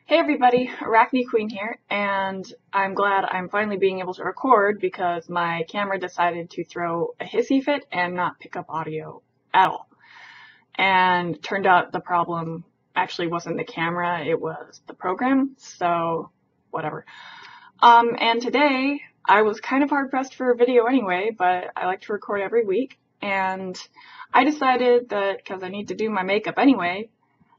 Hey everybody, Arachne Queen here, and I'm glad I'm finally being able to record because my camera decided to throw a hissy fit and not pick up audio at all. And turned out the problem actually wasn't the camera, it was the program, so whatever. And today I was kind of hard pressed for a video anyway, but I like to record every week, and I decided that because I need to do my makeup anyway,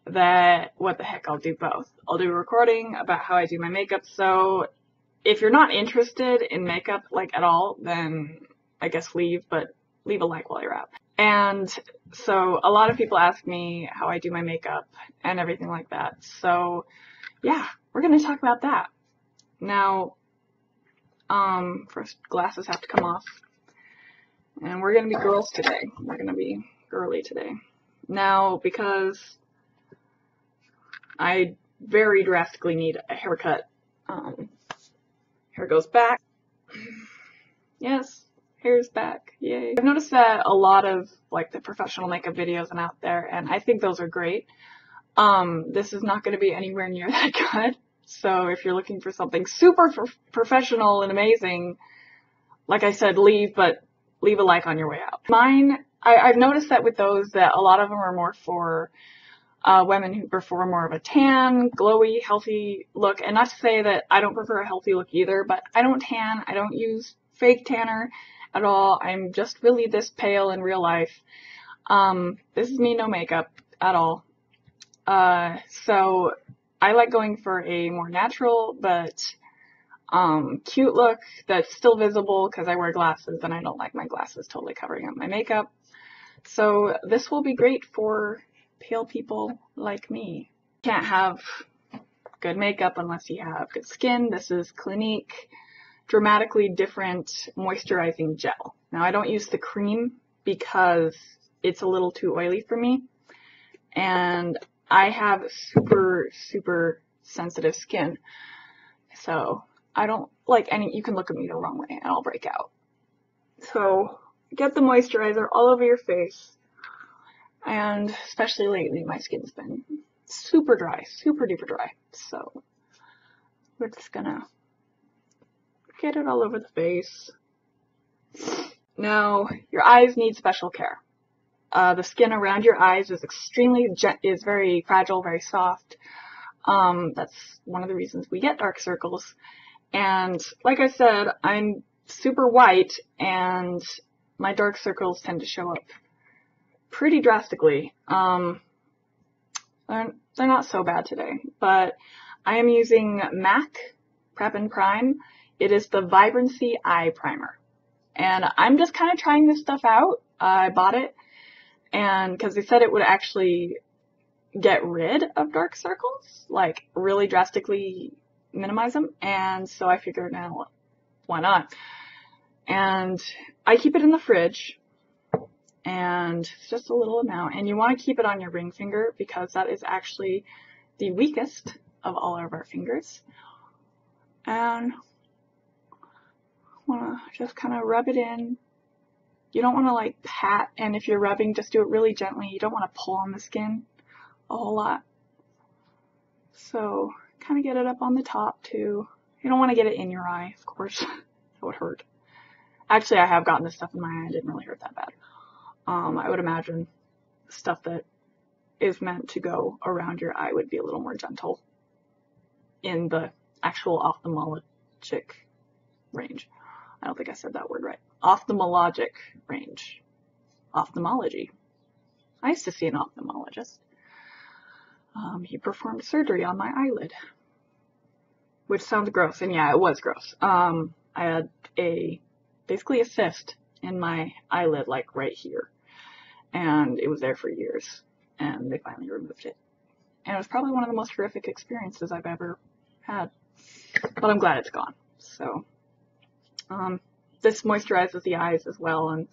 that what the heck, I'll do both. I'll do a recording about how I do my makeup, so if you're not interested in makeup like at all, then I guess leave, but leave a like while you're out. And so a lot of people ask me how I do my makeup and everything like that. So yeah, we're gonna talk about that. Now, first glasses have to come off. And we're gonna be girls today. We're gonna be girly today. Now, because I very drastically need a haircut. Hair goes back. Yes, hair's back. Yay. I've noticed that a lot of like the professional makeup videos and out there, and I think those are great. This is not going to be anywhere near that good. So if you're looking for something super professional and amazing, like I said, leave, but leave a like on your way out. Mine, I've noticed that with those that a lot of them are more for women who prefer more of a tan, glowy, healthy look. And not to say that I don't prefer a healthy look either, but I don't tan. I don't use fake tanner at all. I'm just really this pale in real life. This is me, no makeup at all. So I like going for a more natural but cute look that's still visible because I wear glasses and I don't like my glasses totally covering up my makeup. So this will be great for pale people like me. You can't have good makeup unless you have good skin. This is Clinique Dramatically Different Moisturizing Gel. Now I don't use the cream because it's a little too oily for me, and I have super sensitive skin, so I don't like any, you can look at me the wrong way and I'll break out. So get the moisturizer all over your face. And especially lately, my skin's been super dry, super duper dry. So we're just gonna get it all over the face. Now, your eyes need special care. The skin around your eyes is very fragile, very soft. That's one of the reasons we get dark circles. And like I said, I'm super white, and my dark circles tend to show up pretty drastically. They're not so bad today, but I am using MAC Prep and Prime. It is the Vibrancy Eye Primer, and I'm just kind of trying this stuff out. I bought it, and because they said it would actually get rid of dark circles, like really drastically minimize them, and so I figured, now why not? And I keep it in the fridge. And it's just a little amount, and you want to keep it on your ring finger because that is actually the weakest of all of our fingers. And want to just kind of rub it in. You don't want to like pat, and if you're rubbing, just do it really gently. You don't want to pull on the skin a whole lot. So kind of get it up on the top too. You don't want to get it in your eye, of course. That would hurt. Actually, I have gotten this stuff in my eye. It didn't really hurt that bad. I would imagine stuff that is meant to go around your eye would be a little more gentle in the actual ophthalmologic range. I don't think I said that word right. Ophthalmologic range. Ophthalmology. I used to see an ophthalmologist. He performed surgery on my eyelid, which sounds gross, and yeah, it was gross. I had basically a cyst in my eyelid, like right here. And it was there for years, and they finally removed it. And it was probably one of the most horrific experiences I've ever had, but I'm glad it's gone. So, this moisturizes the eyes as well, and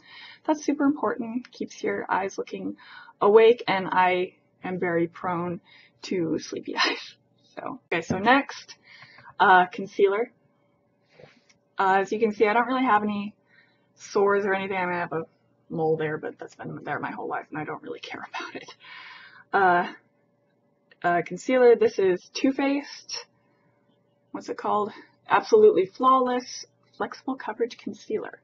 that's super important. Keeps your eyes looking awake, and I am very prone to sleepy eyes. So, okay, so next, concealer. As you can see, I don't really have any sores or anything. I mean, I have a mole there, but that's been there my whole life and I don't really care about it. concealer. This is Too Faced. What's it called? Absolutely Flawless Flexible Coverage Concealer.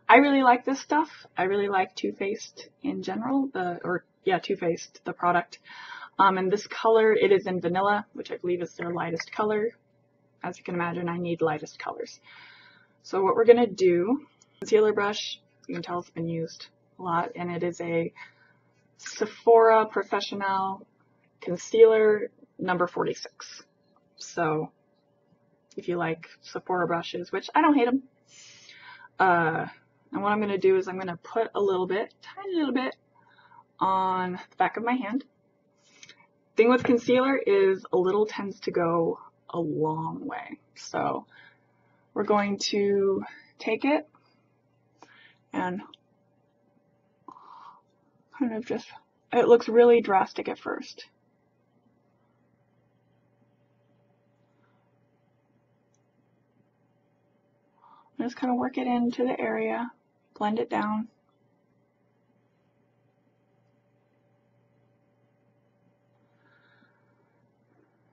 I really like this stuff. I really like Too Faced in general, Too Faced, the product. And this color, it is in vanilla, which I believe is their lightest color. As you can imagine, I need lightest colors. So what we're going to do, concealer brush, you can tell it's been used a lot, and it is a Sephora Professional Concealer number 46. So if you like Sephora brushes, which I don't hate them, and what I'm going to do is I'm going to put a little bit, tiny little bit, on the back of my hand. Thing with concealer is a little tends to go a long way. So we're going to take it and kind of just, it looks really drastic at first. Just kind of work it into the area, blend it down.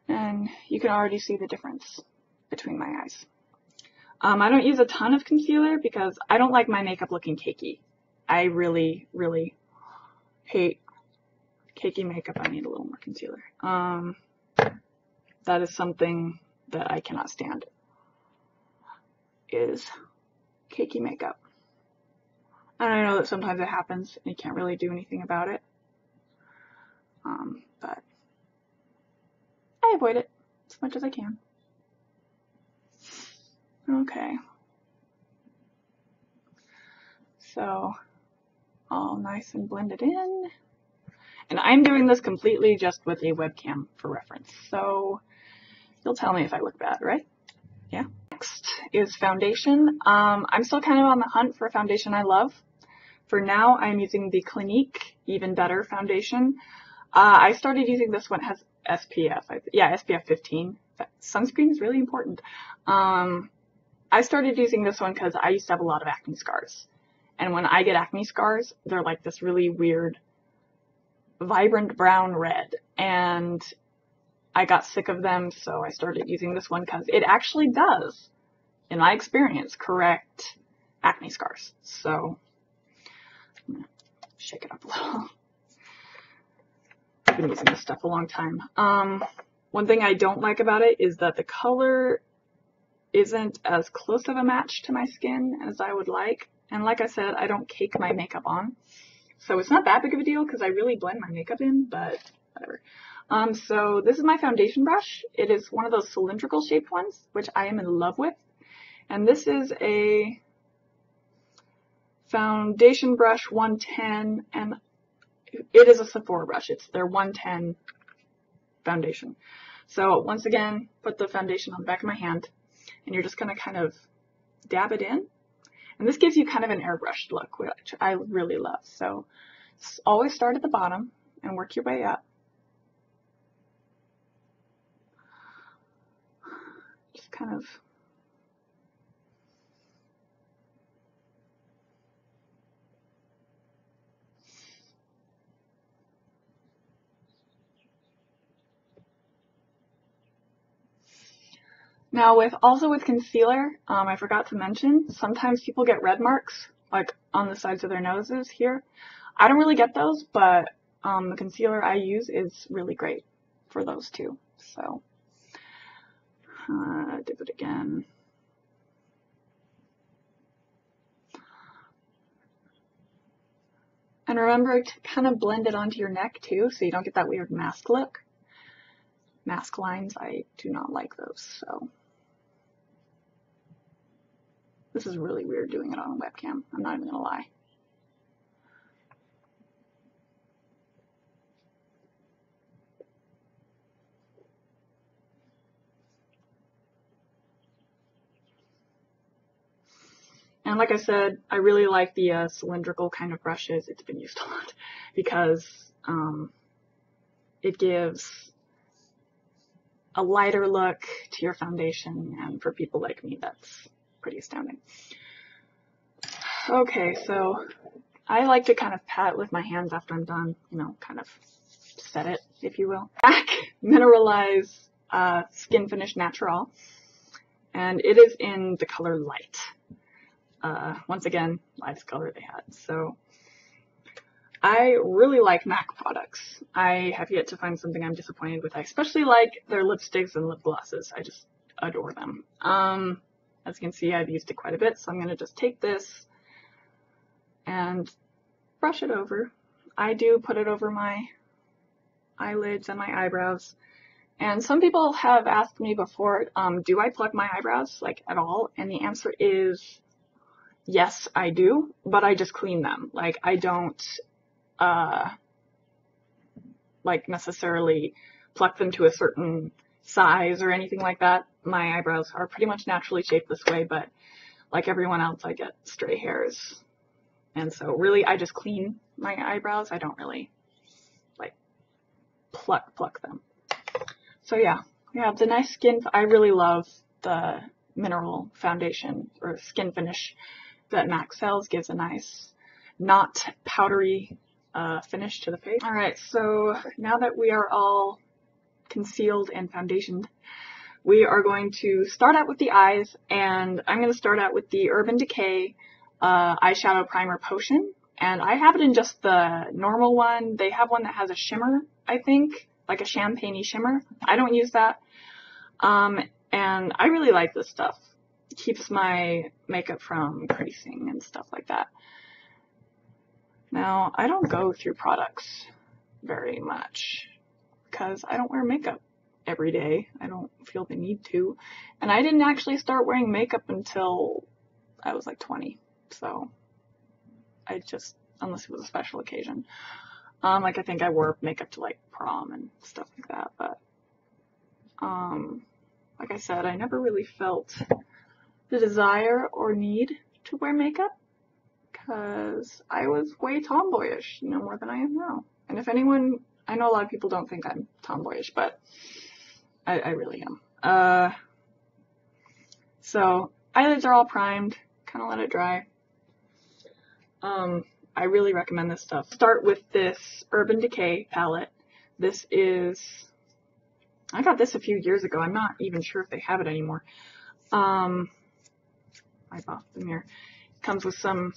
And you can already see the difference between my eyes. I don't use a ton of concealer because I don't like my makeup looking cakey. I really, really hate cakey makeup. I need a little more concealer. That is something that I cannot stand, is cakey makeup. And I know that sometimes it happens and you can't really do anything about it. But I avoid it as much as I can. Okay. So all nice and blended in. And I'm doing this completely just with a webcam for reference. So you'll tell me if I look bad, right? Yeah. Next is foundation. I'm still kind of on the hunt for a foundation I love. For now, I'm using the Clinique Even Better foundation. I started using this one. It has SPF. SPF 15. Sunscreen is really important. I started using this one because I used to have a lot of acne scars. And when I get acne scars, they're like this really weird, vibrant brown red. And I got sick of them, so I started using this one because it actually does, in my experience, correct acne scars. So I'm going to shake it up a little. I've been using this stuff a long time. One thing I don't like about it is that the color isn't as close of a match to my skin as I would like. And like I said, I don't cake my makeup on. So it's not that big of a deal because I really blend my makeup in, but whatever. So this is my foundation brush. It is one of those cylindrical shaped ones, which I am in love with. And this is a foundation brush 110, and it is a Sephora brush. It's their 110 foundation. So once again, put the foundation on the back of my hand, and you're just going to kind of dab it in. And this gives you kind of an airbrushed look, which I really love. So always start at the bottom and work your way up. Just kind of now also with concealer, I forgot to mention, sometimes people get red marks, like on the sides of their noses here. I don't really get those, but the concealer I use is really great for those too. So, dip it again. And remember to kind of blend it onto your neck too, so you don't get that weird mask look. Mask lines, I do not like those, so. This is really weird doing it on a webcam. I'm not even gonna lie. And like I said, I really like the cylindrical kind of brushes. It's been used a lot because it gives a lighter look to your foundation, and for people like me, that's pretty astounding. Okay, so I like to kind of pat with my hands after I'm done, you know, kind of set it, if you will. MAC Mineralize Skin Finish Natural, and it is in the color Light. Once again, lightest color they had. So I really like MAC products. I have yet to find something I'm disappointed with. I especially like their lipsticks and lip glosses. I just adore them. As you can see, I've used it quite a bit, so I'm going to just take this and brush it over. I do put it over my eyelids and my eyebrows. And some people have asked me before, do I pluck my eyebrows, like, at all? And the answer is yes, I do, but I just clean them. Like, I don't like necessarily pluck them to a certain size or anything like that. My eyebrows are pretty much naturally shaped this way, but like everyone else, I get stray hairs. And so really I just clean my eyebrows. I don't really like pluck them. So yeah, we have the nice skin. I really love the mineral foundation or skin finish that MAC sells. Gives a nice, not powdery finish to the face. Alright, so now that we are all concealed and foundationed, we are going to start out with the eyes, and I'm going to start out with the Urban Decay eyeshadow primer potion, and I have it in just the normal one. They have one that has a shimmer, I think, like a champagne-y shimmer. I don't use that, and I really like this stuff. It keeps my makeup from creasing and stuff like that. Now, I don't go through products very much because I don't wear makeup every day. I don't feel the need to. And I didn't actually start wearing makeup until I was like 20. So I just, unless it was a special occasion. Like I think I wore makeup to like prom and stuff like that. But like I said, I never really felt the desire or need to wear makeup, because I was way tomboyish, more than I am now. And if anyone, I know a lot of people don't think I'm tomboyish, but I really am. So eyelids are all primed, kind of let it dry. I really recommend this stuff. Start with this Urban Decay palette. This is, I got this a few years ago. I'm not even sure if they have it anymore. Wipe off the mirror. Comes with some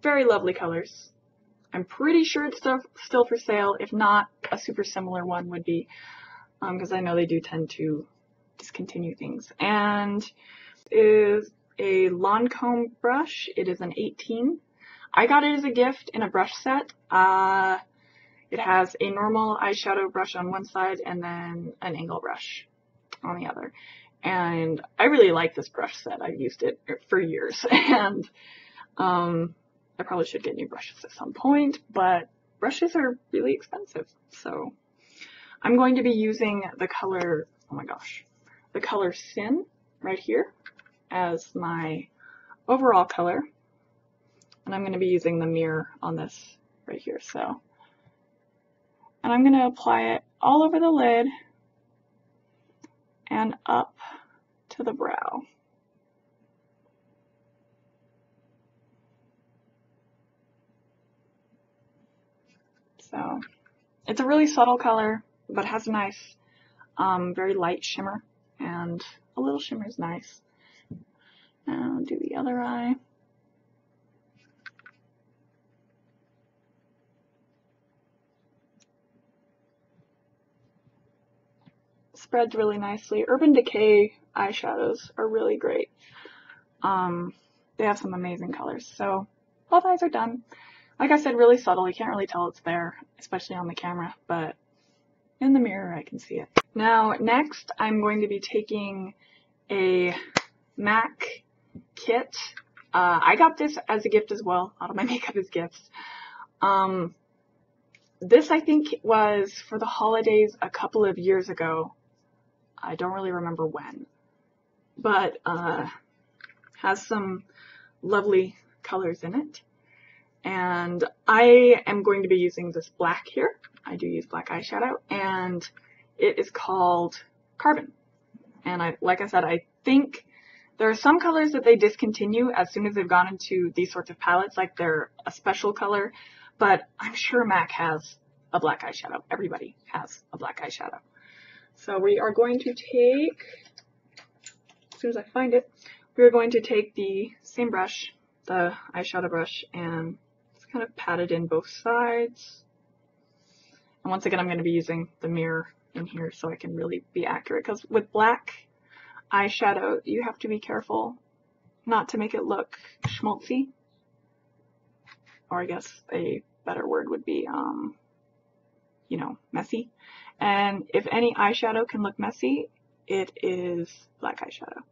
very lovely colors. I'm pretty sure it's still for sale. If not, a super similar one would be, because I know they do tend to discontinue things. And is a Lancome brush. It is an 18. I got it as a gift in a brush set. It has a normal eyeshadow brush on one side and then an angle brush on the other. And I really like this brush set. I've used it for years, and I probably should get new brushes at some point, but brushes are really expensive. So I'm going to be using the color, oh my gosh, the color Sin right here as my overall color. And I'm going to be using the mirror on this right here. So, and I'm going to apply it all over the lid and up to the brow. So it's a really subtle color, but has a nice, very light shimmer, and a little shimmer is nice. Now do the other eye. Spreads really nicely. Urban Decay eyeshadows are really great. They have some amazing colors. So both eyes are done. Like I said, really subtle. You can't really tell it's there, especially on the camera, but in the mirror I can see it. Now next I'm going to be taking a MAC kit. I got this as a gift as well. A lot of my makeup is gifts. This I think was for the holidays a couple of years ago. I don't really remember when, but has some lovely colors in it. And I am going to be using this black here. I do use black eyeshadow, and it is called Carbon. And like I said, I think there are some colors that they discontinue as soon as they've gone into these sorts of palettes, like they're a special color, but I'm sure MAC has a black eyeshadow. Everybody has a black eyeshadow. So we are going to take, as soon as I find it, we are going to take the same brush, the eyeshadow brush, and just kind of pat it in both sides. And once again, I'm going to be using the mirror in here so I can really be accurate, because with black eyeshadow, you have to be careful not to make it look schmaltzy. Or I guess a better word would be, you know, messy. And if any eyeshadow can look messy, it is black eyeshadow.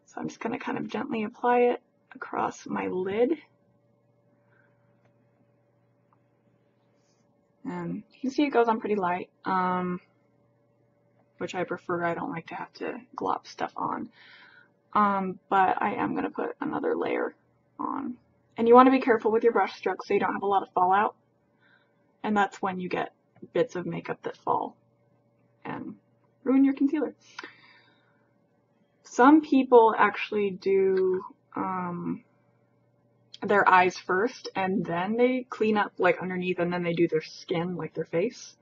So I'm just going to kind of gently apply it across my lid. And you can see it goes on pretty light, which I prefer. I don't like to have to glop stuff on. But I am going to put another layer on. And you want to be careful with your brush strokes so you don't have a lot of fallout. And that's when you get bits of makeup that fall and ruin your concealer. Some people actually do their eyes first and then they clean up like underneath and then they do their skin, like their face.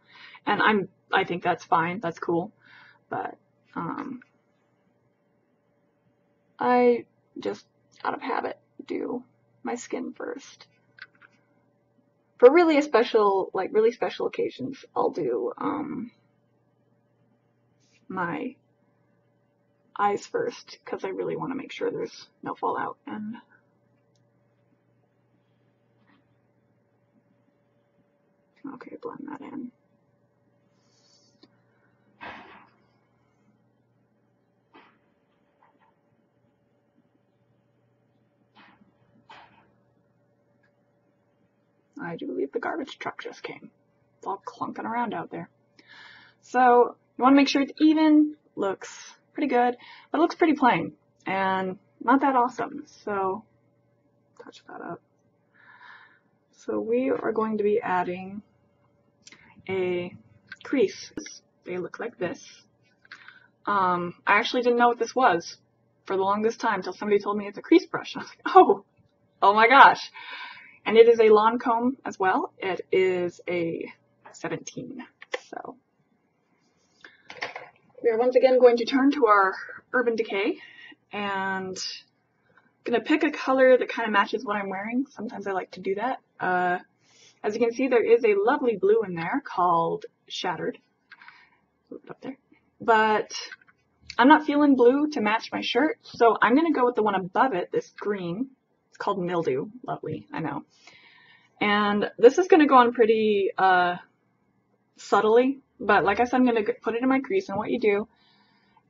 And I think that's fine, that's cool. But I just out of habit do my skin first. For really special occasions, I'll do my eyes first because I really want to make sure there's no fallout. And okay, blend that in. I do believe the garbage truck just came. It's all clunking around out there. So you want to make sure it's even, looks pretty good, but it looks pretty plain and not that awesome. So touch that up. So we are going to be adding a crease. They look like this. I actually didn't know what this was for the longest time until somebody told me it's a crease brush. I was like, oh my gosh. And it is a Lancome as well. It is a 17. So we are once again going to turn to our Urban Decay and I'm going to pick a color that kind of matches what I'm wearing. Sometimes I like to do that. As you can see, there is a lovely blue in there called Shattered. Move it up there. But I'm not feeling blue to match my shirt, so I'm going to go with the one above it, this green. It's called Mildew. Lovely, I know. And this is going to go on pretty subtly, but like I said, I'm going to put it in my crease, and what you do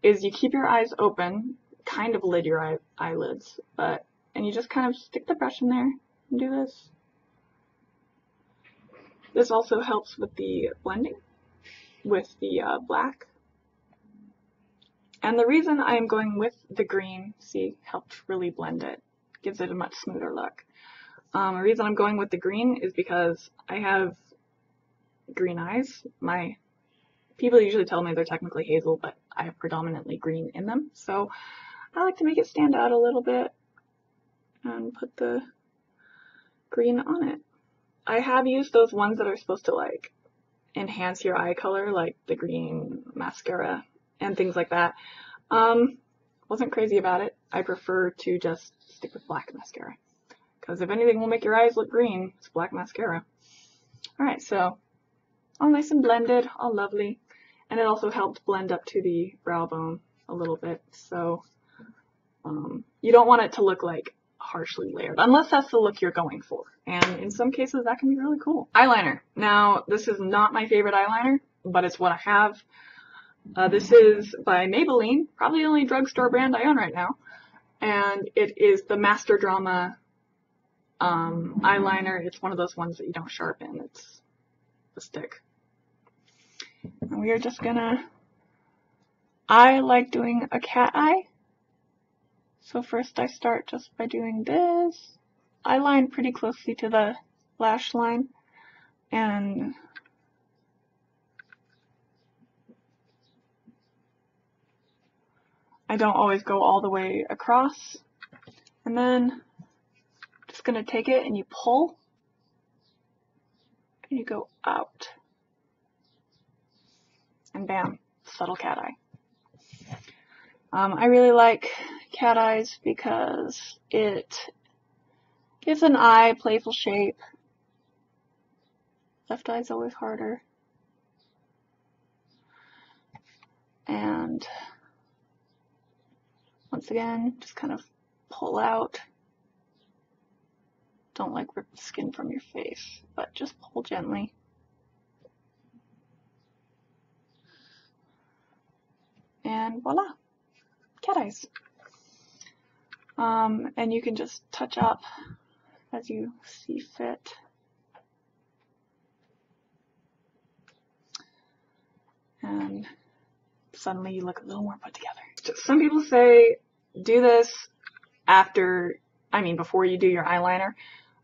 is you keep your eyes open, kind of lid your eyelids, and you just kind of stick the brush in there and do this. This also helps with the blending with the black. And the reason I'm going with the green, see, helped really blend it, gives it a much smoother look. The reason I'm going with the green is because I have green eyes. My people usually tell me they're technically hazel, but I have predominantly green in them. So I like to make it stand out a little bit and put the green on it. I have used those ones that are supposed to like enhance your eye color, like the green mascara and things like that. Wasn't crazy about it. I prefer to just stick with black mascara. Because if anything will make your eyes look green, it's black mascara. Alright, so all nice and blended, all lovely. And it also helped blend up to the brow bone a little bit. So you don't want it to look like harshly layered, unless that's the look you're going for. And in some cases, that can be really cool. Eyeliner. Now, this is not my favorite eyeliner, but it's what I have. This is by Maybelline, probably the only drugstore brand I own right now. And it is the Master Drama eyeliner. It's one of those ones that you don't sharpen. It's a stick. And we are just gonna, I like doing a cat eye. So first I start just by doing this. I line pretty closely to the lash line. And I don't always go all the way across. And then just gonna take it and you pull. and you go out. And bam, subtle cat eye. I really like cat eyes because it gives an eye playful shape. Left eye's always harder. And once again, just kind of pull out. Don't like rip the skin from your face, but just pull gently. And voila, cat eyes. And you can just touch up as you see fit. And suddenly you look a little more put together. Some people say do this before you do your eyeliner.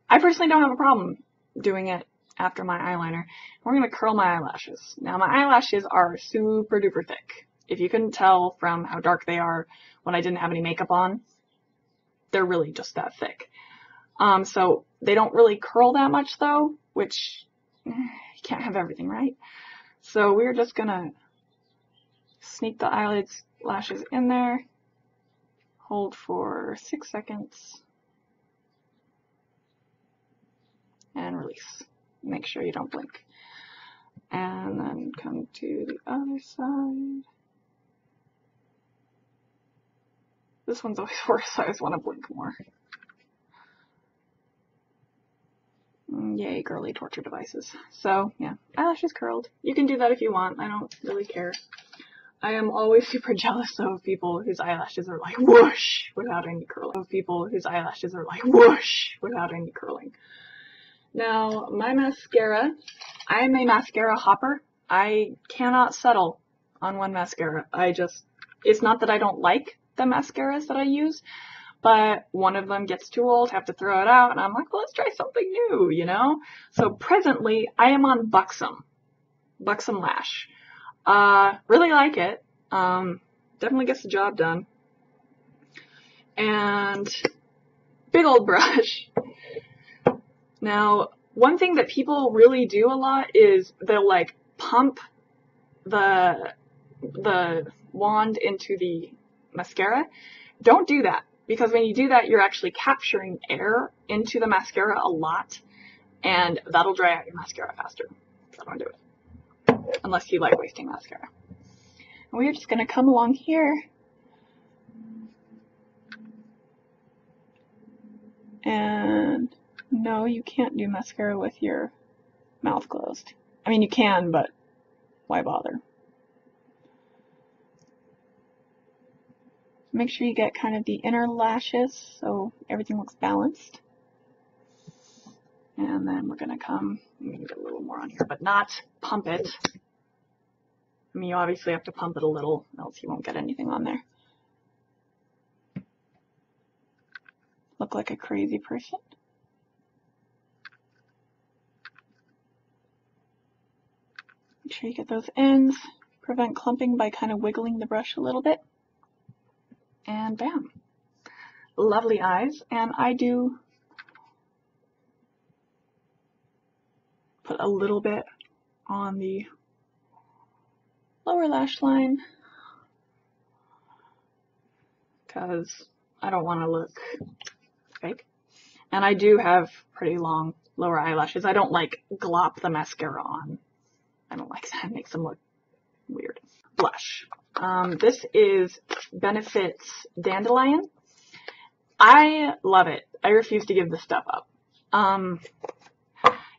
I personally don't have a problem doing it after my eyeliner. We're going to curl my eyelashes. Now my eyelashes are super duper thick. If you couldn't tell from how dark they are when I didn't have any makeup on, they're really just that thick. So they don't really curl that much though, which you can't have everything, right? So we're just gonna sneak the eyelashes in there, hold for 6 seconds, and release. Make sure you don't blink. And then come to the other side. This one's always worse, so I just want to blink more. Yay, girly torture devices. So, yeah, eyelashes curled. You can do that if you want. I don't really care. I am always super jealous of people whose eyelashes are like whoosh without any curling. Now, my mascara, I am a mascara hopper. I cannot settle on one mascara. It's not that I don't like the mascaras that I use, but one of them gets too old, have to throw it out, and I'm like, well, let's try something new, you know? So presently, I am on Buxom Lash. Really like it. Definitely gets the job done. And big old brush. Now, one thing that people really do a lot is they'll like pump the wand into the mascara. Don't do that, because when you do that, you're actually capturing air into the mascara a lot, and that'll dry out your mascara faster. So don't do it, unless you like wasting mascara. And we're just gonna come along here and no, you can't do mascara with your mouth closed. I mean, you can, but why bother? Make sure you get kind of the inner lashes so everything looks balanced. And then we're gonna come, I'm gonna get a little more on here, but not pump it. I mean, you obviously have to pump it a little, else you won't get anything on there. Look like a crazy person. Make sure you get those ends. Prevent clumping by kind of wiggling the brush a little bit. And bam. Lovely eyes. And I do put a little bit on the lower lash line because I don't want to look fake. And I do have pretty long lower eyelashes. I don't like glop the mascara on. I don't like that. It makes them look weird. Blush. This is Benefit's Dandelion. I love it. I refuse to give this stuff up.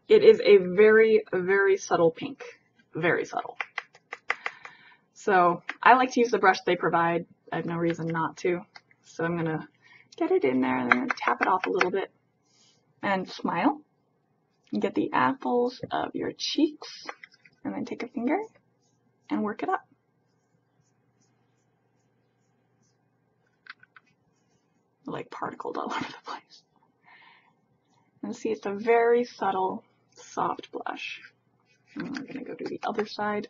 It is a very, very subtle pink. Very subtle. So I like to use the brush they provide. I have no reason not to. So I'm going to get it in there and then tap it off a little bit. And smile. And get the apples of your cheeks. And then take a finger and work it up. Like particles all over the place. And see, it's a very subtle, soft blush. And we're going to go to the other side.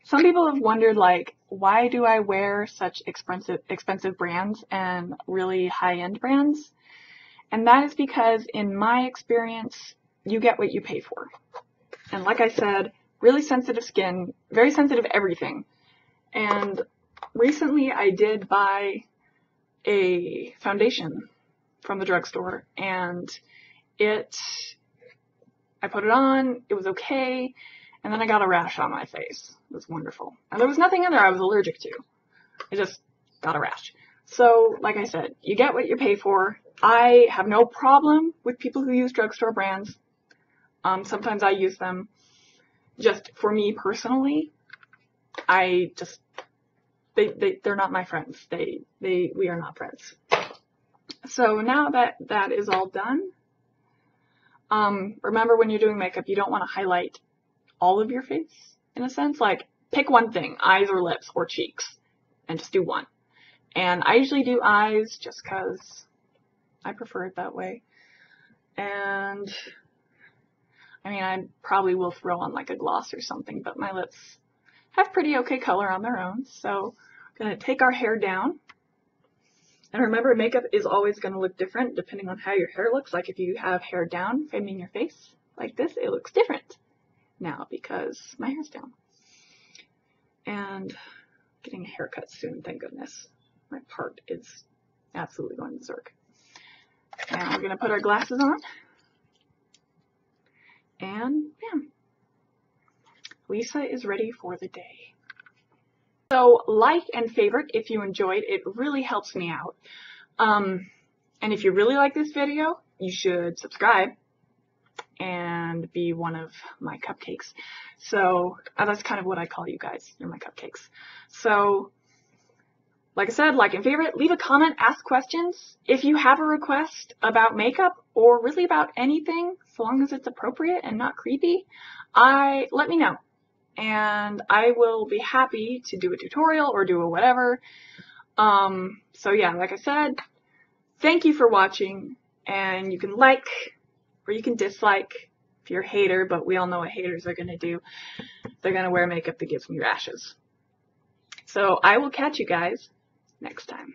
Some people have wondered, like, why do I wear such expensive brands and really high-end brands? And that is because in my experience, you get what you pay for. And like I said, really sensitive skin, very sensitive everything. And recently I did buy a foundation from the drugstore, and I put it on, it was okay, and then I got a rash on my face. It was wonderful. And there was nothing in there I was allergic to. I just got a rash. So, like I said, you get what you pay for. I have no problem with people who use drugstore brands. Sometimes I use them. Just for me personally, they're not my friends. We are not friends. So now that that is all done, remember when you're doing makeup, you don't want to highlight all of your face, in a sense. Like, pick one thing, eyes or lips or cheeks, and just do one. And I usually do eyes just because I prefer it that way. And I mean, I probably will throw on like a gloss or something, but my lips have pretty okay color on their own. So I'm going to take our hair down. And remember, makeup is always going to look different depending on how your hair looks. Like if you have hair down framing your face like this, it looks different now because my hair's down. And getting a haircut soon, thank goodness. My part is absolutely going berserk. And we're going to put our glasses on. And bam. Lisa is ready for the day. So like and favorite if you enjoyed. It really helps me out. And if you really like this video, you should subscribe and be one of my cupcakes. So that's kind of what I call you guys. You're my cupcakes. So like I said, like and favorite, leave a comment, ask questions. If you have a request about makeup or really about anything, so long as it's appropriate and not creepy, let me know. And I will be happy to do a tutorial or do a whatever. So yeah, like I said, thank you for watching, and you can like or you can dislike if you're a hater, but we all know what haters are going to do. They're going to wear makeup that gives me rashes. So I will catch you guys next time.